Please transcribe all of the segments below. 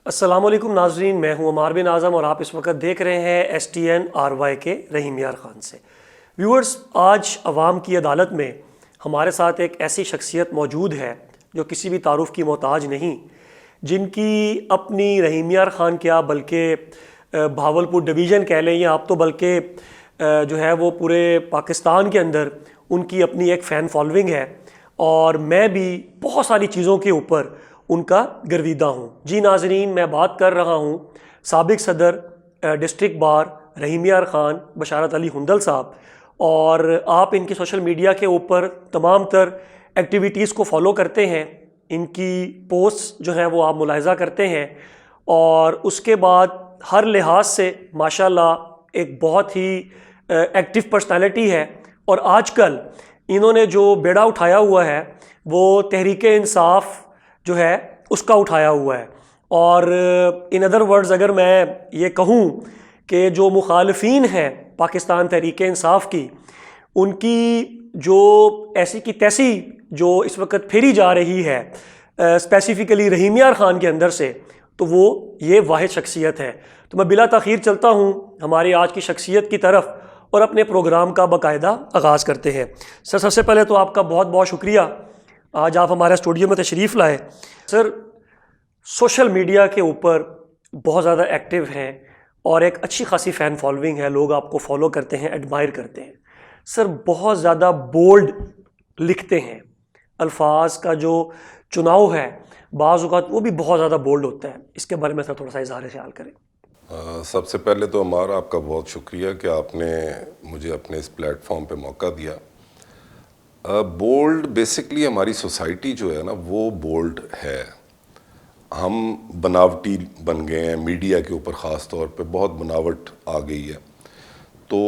السلام علیکم ناظرین، میں ہوں عمار بن اعظم اور آپ اس وقت دیکھ رہے ہیں STN RY کے رحیم یار خان سے۔ ویورز، آج عوام کی عدالت میں ہمارے ساتھ ایک ایسی شخصیت موجود ہے جو کسی بھی تعارف کی محتاج نہیں، جن کی اپنی رحیم یار خان کیا بلکہ بھاولپور ڈویژن کہہ لیں یا آپ تو بلکہ جو ہے وہ پورے پاکستان کے اندر ان کی اپنی ایک فین فالوئنگ ہے، اور میں بھی بہت ساری چیزوں کے اوپر ان کا گرویدہ ہوں۔ جی ناظرین، میں بات کر رہا ہوں سابق صدر ڈسٹرکٹ بار رحیم یار خان بشارت علی ہندل صاحب، اور آپ ان کی سوشل میڈیا کے اوپر تمام تر ایکٹیویٹیز کو فالو کرتے ہیں، ان کی پوسٹ جو ہے وہ آپ ملاحظہ کرتے ہیں، اور اس کے بعد ہر لحاظ سے ماشاءاللہ ایک بہت ہی ایکٹیو پرسنالٹی ہے، اور آج کل انہوں نے جو بیڑا اٹھایا ہوا ہے وہ تحریک انصاف جو ہے اس کا اٹھایا ہوا ہے۔ اور ان ادر ورڈز اگر میں یہ کہوں کہ جو مخالفین ہیں پاکستان تحریک انصاف کی، ان کی جو ایسی کی تیسی جو اس وقت پھیری جا رہی ہے اسپیسیفکلی رحیم یار خان کے اندر سے، تو وہ یہ واحد شخصیت ہے۔ تو میں بلا تاخیر چلتا ہوں ہماری آج کی شخصیت کی طرف اور اپنے پروگرام کا باقاعدہ آغاز کرتے ہیں۔ سر، سب سے پہلے تو آپ کا بہت بہت شکریہ، آج آپ ہمارے اسٹوڈیو میں تشریف لائے۔ سر، سوشل میڈیا کے اوپر بہت زیادہ ایکٹیو ہیں اور ایک اچھی خاصی فین فالوئنگ ہے، لوگ آپ کو فالو کرتے ہیں، ایڈمائر کرتے ہیں۔ سر، بہت زیادہ بولڈ لکھتے ہیں، الفاظ کا جو چناؤ ہے بعض اوقات وہ بھی بہت زیادہ بولڈ ہوتا ہے، اس کے بارے میں سر تھوڑا سا اظہار خیال کریں۔ سب سے پہلے تو عمار، آپ کا بہت شکریہ کہ آپ نے مجھے اپنے اس پلیٹ فارم پہ موقع دیا۔ بولڈ بیسکلی ہماری سوسائٹی جو ہے نا وہ بولڈ ہے، ہم بناوٹی بن گئے ہیں، میڈیا کے اوپر خاص طور پہ بہت بناوٹ آ گئی ہے۔ تو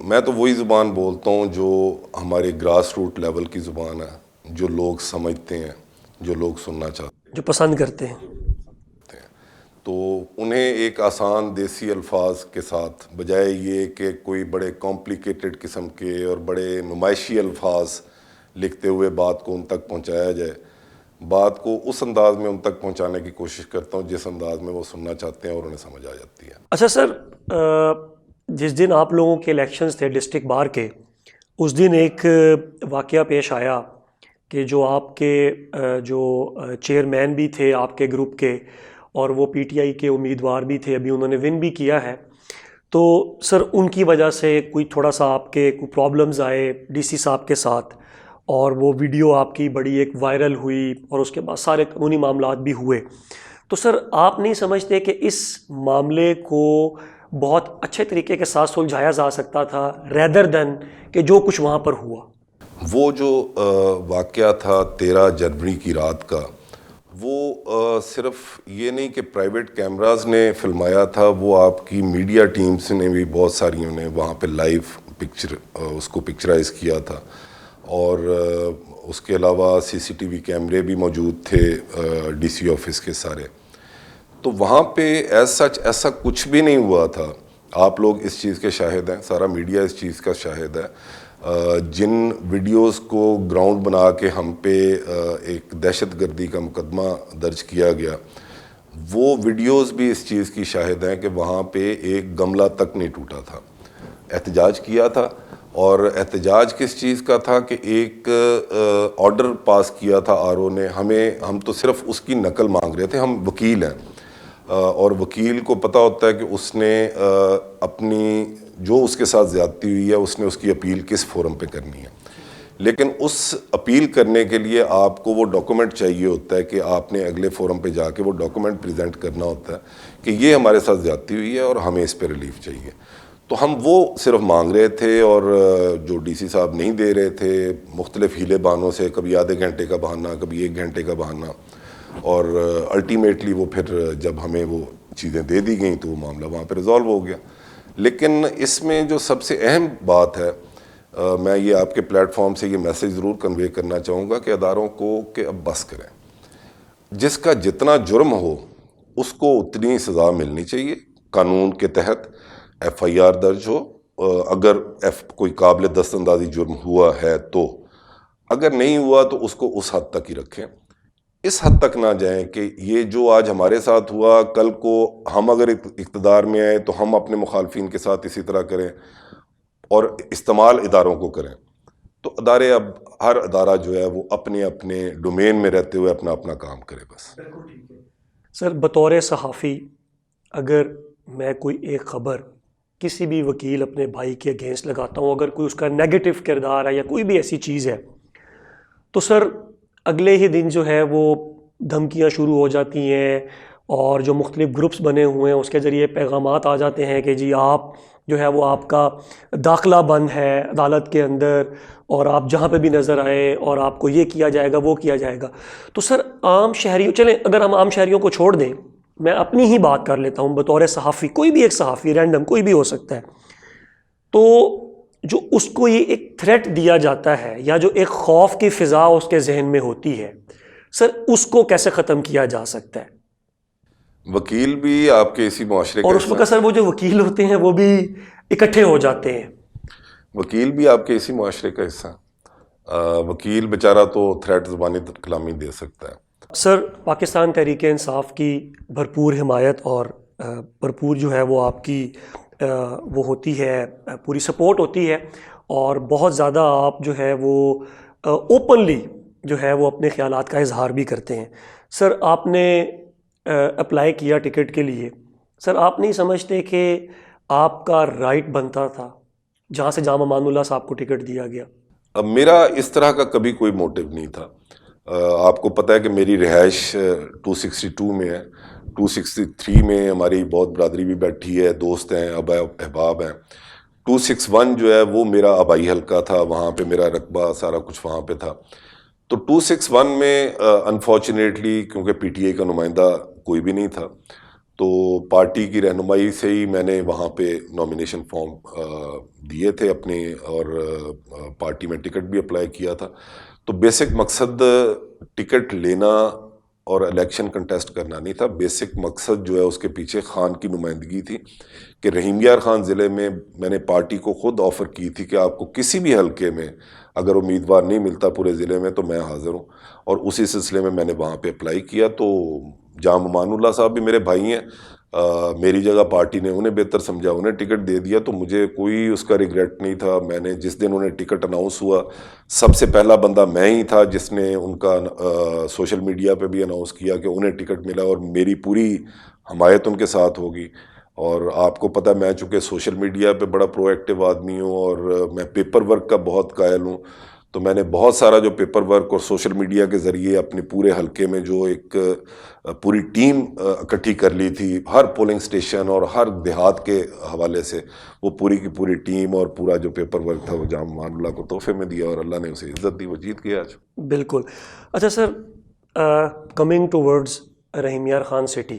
میں تو وہی زبان بولتا ہوں جو ہمارے گراس روٹ لیول کی زبان ہے، جو لوگ سمجھتے ہیں، جو لوگ سننا چاہتے ہیں، جو پسند کرتے ہیں۔ تو انہیں ایک آسان دیسی الفاظ کے ساتھ، بجائے یہ کہ کوئی بڑے کمپلیکیٹڈ قسم کے اور بڑے نمائشی الفاظ لکھتے ہوئے بات کو ان تک پہنچایا جائے، بات کو اس انداز میں ان تک پہنچانے کی کوشش کرتا ہوں جس انداز میں وہ سننا چاہتے ہیں اور انہیں سمجھ آ جاتی ہے۔ اچھا سر، جس دن آپ لوگوں کے الیکشنز تھے ڈسٹرکٹ بار کے، اس دن ایک واقعہ پیش آیا کہ جو آپ کے جو چیئرمین بھی تھے آپ کے گروپ کے، اور وہ PTI کے امیدوار بھی تھے، ابھی انہوں نے ون بھی کیا ہے، تو سر ان کی وجہ سے کوئی تھوڑا سا آپ کے کوئی پرابلمز آئے DC صاحب کے ساتھ، اور وہ ویڈیو آپ کی بڑی ایک وائرل ہوئی، اور اس کے بعد سارے قانونی معاملات بھی ہوئے۔ تو سر، آپ نہیں سمجھتے کہ اس معاملے کو بہت اچھے طریقے کے ساتھ سلجھایا جا سکتا تھا ریدر دین کہ جو کچھ وہاں پر ہوا؟ وہ جو واقعہ تھا 13 جنوری کی رات کا، وہ صرف یہ نہیں کہ پرائیویٹ کیمراز نے فلمایا تھا، وہ آپ کی میڈیا ٹیمز نے بھی بہت ساریوں نے وہاں پہ لائیو پکچر اس کو پکچرائز کیا تھا، اور اس کے علاوہ CCTV کیمرے بھی موجود تھے DC آفس کے سارے۔ تو وہاں پہ ایز سچ ایسا کچھ بھی نہیں ہوا تھا، آپ لوگ اس چیز کے شاہد ہیں، سارا میڈیا اس چیز کا شاہد ہے۔ جن ویڈیوز کو گراؤنڈ بنا کے ہم پہ ایک دہشت گردی کا مقدمہ درج کیا گیا، وہ ویڈیوز بھی اس چیز کی شاہد ہیں کہ وہاں پہ ایک گملہ تک نہیں ٹوٹا تھا۔ احتجاج کیا تھا، اور احتجاج کس چیز کا تھا کہ ایک آرڈر پاس کیا تھا RO نے، ہم تو صرف اس کی نقل مانگ رہے تھے، ہم وکیل ہیں، اور وکیل کو پتہ ہوتا ہے کہ اس نے اپنی جو اس کے ساتھ زیادتی ہوئی ہے اس نے اس کی اپیل کس فورم پہ کرنی ہے، لیکن اس اپیل کرنے کے لیے آپ کو وہ ڈاکومنٹ چاہیے ہوتا ہے کہ آپ نے اگلے فورم پہ جا کے وہ ڈاکومنٹ پریزنٹ کرنا ہوتا ہے کہ یہ ہمارے ساتھ زیادتی ہوئی ہے اور ہمیں اس پہ ریلیف چاہیے۔ تو ہم وہ صرف مانگ رہے تھے، اور جو DC صاحب نہیں دے رہے تھے مختلف ہیلے بہانوں سے، کبھی آدھے گھنٹے کا بہانہ، کبھی 1 گھنٹے کا بہانہ، اور الٹیمیٹلی وہ پھر جب ہمیں وہ چیزیں دے دی گئیں تو وہ معاملہ وہاں پہ ریزالو ہو گیا۔ لیکن اس میں جو سب سے اہم بات ہے، میں یہ آپ کے پلیٹ فارم سے یہ میسیج ضرور کنوے کرنا چاہوں گا کہ اداروں کو کہ اب بس کریں، جس کا جتنا جرم ہو اس کو اتنی سزا ملنی چاہیے قانون کے تحت۔ FIR درج ہو، اگر کوئی قابل دست اندازی جرم ہوا ہے تو اگر نہیں ہوا تو اس کو اس حد تک ہی رکھیں، اس حد تک نہ جائیں کہ یہ جو آج ہمارے ساتھ ہوا کل کو ہم اگر اقتدار میں آئے تو ہم اپنے مخالفین کے ساتھ اسی طرح کریں اور استعمال اداروں کو کریں. تو ادارے اب ہر ادارہ جو ہے وہ اپنے اپنے ڈومین میں رہتے ہوئے اپنا اپنا کام کرے بس. سر بطور صحافی اگر میں کوئی ایک خبر کسی بھی وکیل اپنے بھائی کے اگینسٹ لگاتا ہوں، اگر کوئی اس کا نیگیٹو کردار ہے یا کوئی بھی ایسی چیز ہے، تو سر اگلے ہی دن جو ہے وہ دھمکیاں شروع ہو جاتی ہیں اور جو مختلف گروپس بنے ہوئے ہیں اس کے ذریعے پیغامات آ جاتے ہیں کہ جی آپ جو ہے وہ آپ کا داخلہ بند ہے عدالت کے اندر اور آپ جہاں پہ بھی نظر آئے اور آپ کو یہ کیا جائے گا وہ کیا جائے گا. تو سر عام شہریوں، چلیں اگر ہم عام شہریوں کو چھوڑ دیں، میں اپنی ہی بات کر لیتا ہوں بطور صحافی، کوئی بھی ایک صحافی رینڈم کوئی بھی ہو سکتا ہے، تو جو اس کو یہ ایک تھریٹ دیا جاتا ہے یا جو ایک خوف کی فضا اس کے ذہن میں ہوتی ہے، سر اس کو کیسے ختم کیا جا سکتا ہے؟ وکیل بھی آپ کے اسی معاشرے کا اور اس وقت سر وہ جو وکیل ہوتے ہیں وہ بھی اکٹھے ہو جاتے ہیں. وکیل بھی آپ کے اسی معاشرے کا حصہ. وکیل بیچارہ تو تھریٹ زبانی کلامی دے سکتا ہے. سر پاکستان تحریک انصاف کی بھرپور حمایت اور بھرپور جو ہے وہ آپ کی وہ ہوتی ہے، پوری سپورٹ ہوتی ہے اور بہت زیادہ آپ جو ہے وہ اوپنلی جو ہے وہ اپنے خیالات کا اظہار بھی کرتے ہیں. سر آپ نے اپلائی کیا ٹکٹ کے لیے، سر آپ نہیں سمجھتے کہ آپ کا رائٹ بنتا تھا جہاں سے جامع امان اللہ صاحب کو ٹکٹ دیا گیا؟ اب میرا اس طرح کا کبھی کوئی موٹیو نہیں تھا. آپ کو پتہ ہے کہ میری رہائش 262 میں ہے، 263 میں ہماری بہت برادری بھی بیٹھی ہے، دوست ہیں، احباب ہیں. 261 جو ہے وہ میرا آبائی حلقہ تھا، وہاں پہ میرا رقبہ سارا کچھ وہاں پہ تھا. تو 261 میں انفارچونیٹلی کیونکہ پی ٹی آئی کا نمائندہ کوئی بھی نہیں تھا، تو پارٹی کی رہنمائی سے ہی میں نے وہاں پہ نامینیشن فارم دیے تھے اپنے، اور پارٹی میں ٹکٹ بھی اپلائی کیا تھا. تو بیسک مقصد ٹکٹ لینا اور الیکشن کنٹیسٹ کرنا نہیں تھا. بیسک مقصد جو ہے اس کے پیچھے خان کی نمائندگی تھی کہ رحیم یار خان ضلع میں نے پارٹی کو خود آفر کی تھی کہ آپ کو کسی بھی حلقے میں اگر امیدوار نہیں ملتا پورے ضلع میں تو میں حاضر ہوں، اور اسی سلسلے میں نے وہاں پہ اپلائی کیا. تو جام امان اللہ صاحب بھی میرے بھائی ہیں، میری جگہ پارٹی نے انہیں بہتر سمجھا، انہیں ٹکٹ دے دیا، تو مجھے کوئی اس کا ریگریٹ نہیں تھا. میں نے جس دن انہیں ٹکٹ اناؤنس ہوا سب سے پہلا بندہ میں ہی تھا جس نے ان کا سوشل میڈیا پہ بھی اناؤنس کیا کہ انہیں ٹکٹ ملا، اور میری پوری حمایت ان کے ساتھ ہوگی. اور آپ کو پتہ میں چونکہ سوشل میڈیا پہ بڑا پرو ایکٹیو آدمی ہوں اور میں پیپر ورک کا بہت قائل ہوں، تو میں نے بہت سارا جو پیپر ورک اور سوشل میڈیا کے ذریعے اپنے پورے حلقے میں جو ایک پوری ٹیم اکٹھی کر لی تھی، ہر پولنگ سٹیشن اور ہر دیہات کے حوالے سے، وہ پوری کی پوری ٹیم اور پورا جو پیپر ورک تھا وہ جام امان اللہ کو تحفے میں دیا، اور اللہ نے اسے عزت دی، وہ جیت گیا آج. بالکل. اچھا سر، کمنگ ٹو ورڈز رحیم یار خان سٹی،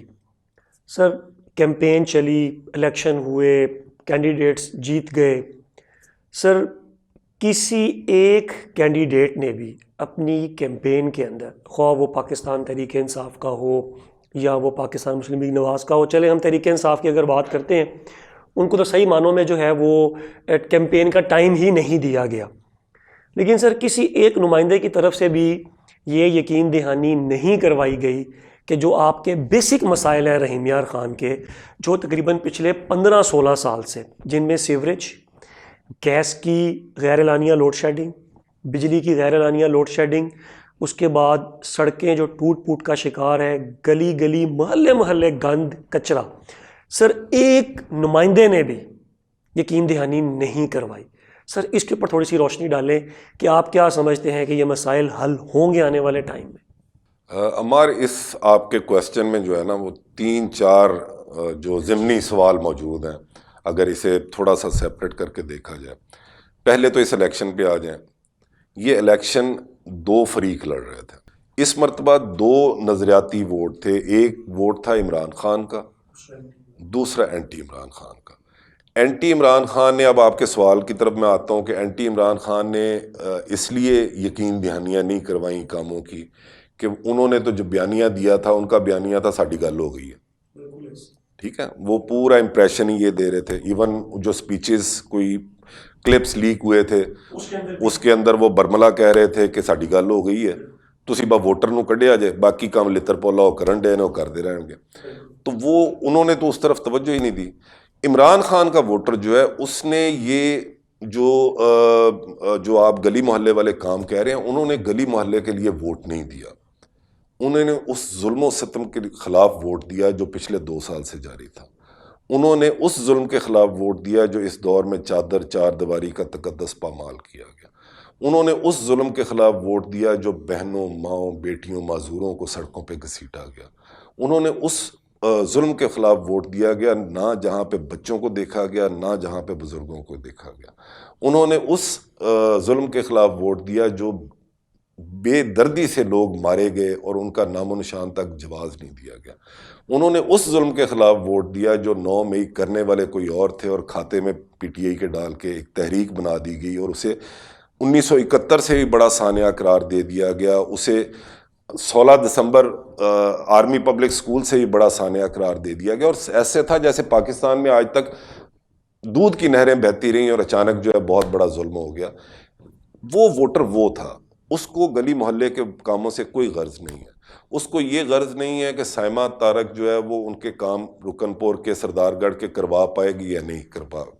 سر کیمپین چلی، الیکشن ہوئے، کینڈیڈیٹس جیت گئے. سر کسی ایک کینڈیڈیٹ نے بھی اپنی کیمپین کے اندر، خواہ وہ پاکستان تحریک انصاف کا ہو یا وہ پاکستان مسلم لیگ نواز کا ہو، چلے ہم تحریک انصاف کی اگر بات کرتے ہیں، ان کو تو صحیح معنوں میں جو ہے وہ کیمپین کا ٹائم ہی نہیں دیا گیا، لیکن سر کسی ایک نمائندے کی طرف سے بھی یہ یقین دہانی نہیں کروائی گئی کہ جو آپ کے بیسک مسائل ہیں رحیم یار خان کے، جو تقریباً پچھلے 15-16 سال سے، جن میں سیوریج، گیس کی غیر اعلانیہ لوڈ شیڈنگ، بجلی کی غیر اعلانیہ لوڈ شیڈنگ، اس کے بعد سڑکیں جو ٹوٹ پوٹ کا شکار ہے، گلی گلی محلے محلے گند کچرا، سر ایک نمائندے نے بھی یقین دہانی نہیں کروائی. سر اس کے اوپر تھوڑی سی روشنی ڈالیں کہ آپ کیا سمجھتے ہیں کہ یہ مسائل حل ہوں گے آنے والے ٹائم میں؟ عمار، اس آپ کے کویسچن میں جو ہے نا وہ 3-4 جو ضمنی سوال موجود ہیں، اگر اسے تھوڑا سا سیپریٹ کر کے دیکھا جائے. پہلے تو اس الیکشن پہ آ جائیں. یہ الیکشن 2 فریق لڑ رہے تھے. اس مرتبہ 2 نظریاتی ووٹ تھے. ایک ووٹ تھا عمران خان کا، دوسرا اینٹی عمران خان کا. اینٹی عمران خان نے، اب آپ کے سوال کی طرف میں آتا ہوں کہ اینٹی عمران خان نے اس لیے یقین دہانیاں نہیں کروائیں کاموں کی کہ انہوں نے تو جو بیانیہ دیا تھا، ان کا بیانیہ تھا ساڈی گل ہو گئی ہے. ٹھیک ہے، وہ پورا امپریشن ہی یہ دے رہے تھے. ایون جو سپیچز کوئی کلپس لیک ہوئے تھے, اس کے اندر وہ برملا کہہ رہے تھے کہ ساڈی گل ہو گئی ہے, تسی با ووٹر نو کڈیا جے, باقی کام لتر پولا وہ کرن ڈے نے, وہ کرتے رہن گے. تو وہ انہوں نے تو اس طرف توجہ ہی نہیں دی. عمران خان کا ووٹر جو ہے اس نے یہ جو آپ گلی محلے والے کام کہہ رہے ہیں, انہوں نے گلی محلے کے لیے ووٹ نہیں دیا, انہوں نے اس ظلم و ستم کے خلاف ووٹ دیا جو پچھلے 2 سال سے جاری تھا. انہوں نے اس ظلم کے خلاف ووٹ دیا جو اس دور میں چادر چار دیواری کا تقدس پامال کیا گیا. انہوں نے اس ظلم کے خلاف ووٹ دیا جو بہنوں, ماؤں, بیٹیوں, معذوروں کو سڑکوں پہ گھسیٹا گیا. انہوں نے اس ظلم کے خلاف ووٹ دیا گیا نہ جہاں پہ بچوں کو دیکھا گیا, نہ جہاں پہ بزرگوں کو دیکھا گیا. انہوں نے اس ظلم کے خلاف ووٹ دیا جو بے دردی سے لوگ مارے گئے اور ان کا نام و نشان تک جواز نہیں دیا گیا. انہوں نے اس ظلم کے خلاف ووٹ دیا جو 9 مئی کرنے والے کوئی اور تھے اور کھاتے میں پی ٹی آئی کے ڈال کے ایک تحریک بنا دی گئی اور اسے 1971 سے بھی بڑا سانحہ قرار دے دیا گیا, اسے 16 دسمبر آرمی پبلک سکول سے ہی بڑا سانحہ قرار دے دیا گیا, اور ایسے تھا جیسے پاکستان میں آج تک دودھ کی نہریں بہتی رہیں اور اچانک جو ہے بہت بڑا ظلم ہو گیا. وہ ووٹر وہ تھا, اس کو گلی محلے کے کاموں سے کوئی غرض نہیں ہے. اس کو یہ غرض نہیں ہے کہ سائمہ طارق جو ہے وہ ان کے کام رکن پور کے سردار گڑھ کے کروا پائے گی یا نہیں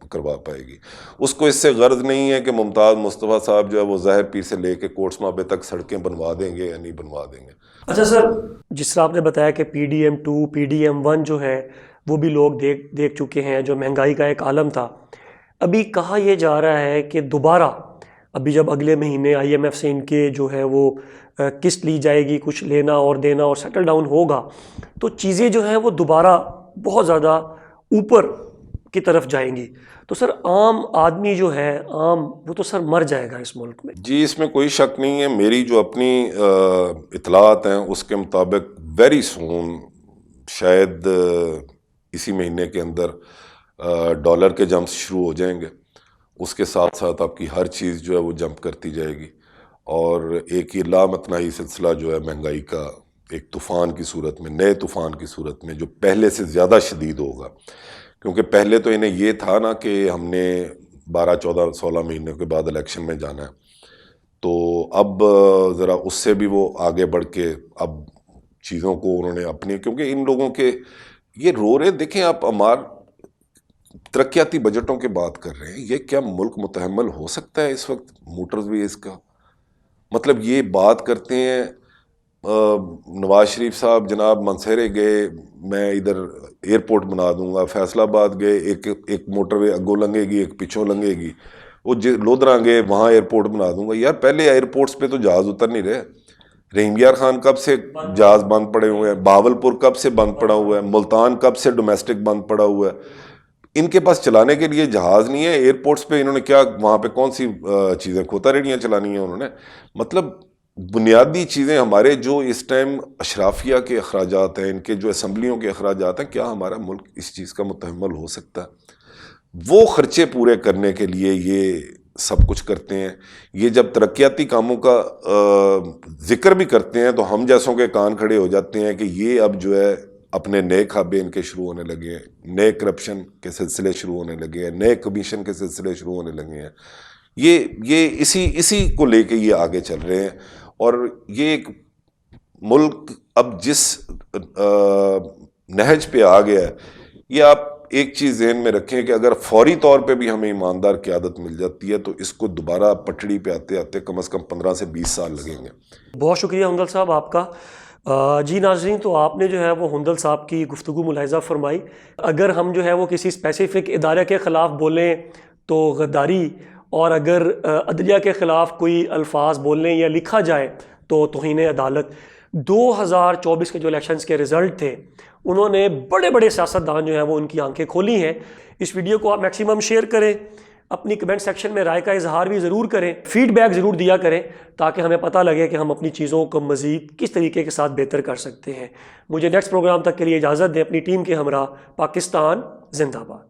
کروا پائے گی. اس کو اس سے غرض نہیں ہے کہ ممتاز مصطفیٰ صاحب جو ہے وہ ظاہر پیر سے لے کے کوٹس مابے تک سڑکیں بنوا دیں گے یا نہیں بنوا دیں گے. اچھا سر, جس طرح آپ نے بتایا کہ PDM2 PDM1 جو ہے وہ بھی لوگ دیکھ چکے ہیں, جو مہنگائی کا ایک عالم تھا. ابھی کہا یہ جا رہا ہے کہ دوبارہ ابھی جب اگلے مہینے IMF سے ان کے جو ہے وہ قسط لی جائے گی, کچھ لینا اور دینا اور سیٹل ڈاؤن ہوگا, تو چیزیں جو ہیں وہ دوبارہ بہت زیادہ اوپر کی طرف جائیں گی. تو سر عام آدمی جو ہے وہ تو سر مر جائے گا اس ملک میں. جی اس میں کوئی شک نہیں ہے. میری جو اپنی اطلاعات ہیں اس کے مطابق ویری سون, شاید اسی مہینے کے اندر ڈالر کے جمپس شروع ہو جائیں گے. اس کے ساتھ ساتھ آپ کی ہر چیز جو ہے وہ جمپ کرتی جائے گی, اور ایک یہ لامتناہی سلسلہ جو ہے مہنگائی کا ایک طوفان کی صورت میں, نئے طوفان کی صورت میں جو پہلے سے زیادہ شدید ہوگا. کیونکہ پہلے تو انہیں یہ تھا نا کہ ہم نے 12, 14, 16 مہینے کے بعد الیکشن میں جانا ہے, تو اب ذرا اس سے بھی وہ آگے بڑھ کے اب چیزوں کو انہوں نے اپنی, کیونکہ ان لوگوں کے یہ رو رہے, دیکھیں آپ ہمار ترقیاتی بجٹوں کے بات کر رہے ہیں, یہ کیا ملک متحمل ہو سکتا ہے اس وقت موٹر ویز کا؟ مطلب یہ بات کرتے ہیں نواز شریف صاحب جناب منصیرے گئے, میں ادھر ایئرپورٹ بنا دوں گا, فیصل آباد گئے ایک موٹر وے اگوں لنگے گی ایک پیچھوں لنگے گی, وہ لودھراں گئے وہاں ایئرپورٹ بنا دوں گا. یار پہلے ایئرپورٹس پہ تو جہاز اتر نہیں رہے. رحیم یار خان کب سے جہاز بند پڑے ہوئے ہیں, بہاولپور کب سے بند پڑا ہوا ہے, ملتان کب سے ڈومیسٹک بند پڑا ہوا ہے. ان کے پاس چلانے کے لیے جہاز نہیں ہے. ایئرپورٹس پہ انہوں نے کیا, وہاں پہ کون سی چیزیں, کھوتا ریڑیاں چلانی ہیں انہوں نے. مطلب بنیادی چیزیں ہمارے جو اس ٹائم اشرافیہ کے اخراجات ہیں, ان کے جو اسمبلیوں کے اخراجات ہیں, کیا ہمارا ملک اس چیز کا متحمل ہو سکتا ہے؟ وہ خرچے پورے کرنے کے لیے یہ سب کچھ کرتے ہیں. یہ جب ترقیاتی کاموں کا ذکر بھی کرتے ہیں تو ہم جیسوں کے کان کھڑے ہو جاتے ہیں کہ یہ اب جو ہے اپنے نئے کھابے ان کے شروع ہونے لگے ہیں, نئے کرپشن کے سلسلے شروع ہونے لگے ہیں, نئے کمیشن کے سلسلے شروع ہونے لگے ہیں. یہ اسی کو لے کے یہ آگے چل رہے ہیں. اور یہ ایک ملک اب جس نہج پہ آ گیا ہے, یہ آپ ایک چیز ذہن میں رکھیں کہ اگر فوری طور پہ بھی ہمیں ایماندار قیادت مل جاتی ہے تو اس کو دوبارہ پٹڑی پہ آتے آتے کم از کم 15 سے 20 سال لگیں گے. بہت شکریہ ہندل صاحب آپ کا. جی ناظرین, تو آپ نے جو ہے وہ ہندل صاحب کی گفتگو ملاحظہ فرمائی. اگر ہم جو ہے وہ کسی اسپیسیفک ادارے کے خلاف بولیں تو غداری, اور اگر عدلیہ کے خلاف کوئی الفاظ بولنے یا لکھا جائے تو توہین عدالت. 2024 کے جو الیکشنز کے رزلٹ تھے انہوں نے بڑے بڑے سیاستدان جو ہیں وہ ان کی آنکھیں کھولی ہیں. اس ویڈیو کو آپ میکسیمم شیئر کریں, اپنی کمنٹ سیکشن میں رائے کا اظہار بھی ضرور کریں, فیڈ بیک ضرور دیا کریں تاکہ ہمیں پتہ لگے کہ ہم اپنی چیزوں کو مزید کس طریقے کے ساتھ بہتر کر سکتے ہیں. مجھے نیکسٹ پروگرام تک کے لیے اجازت دیں. اپنی ٹیم کے ہمراہ. پاکستان زندہ باد.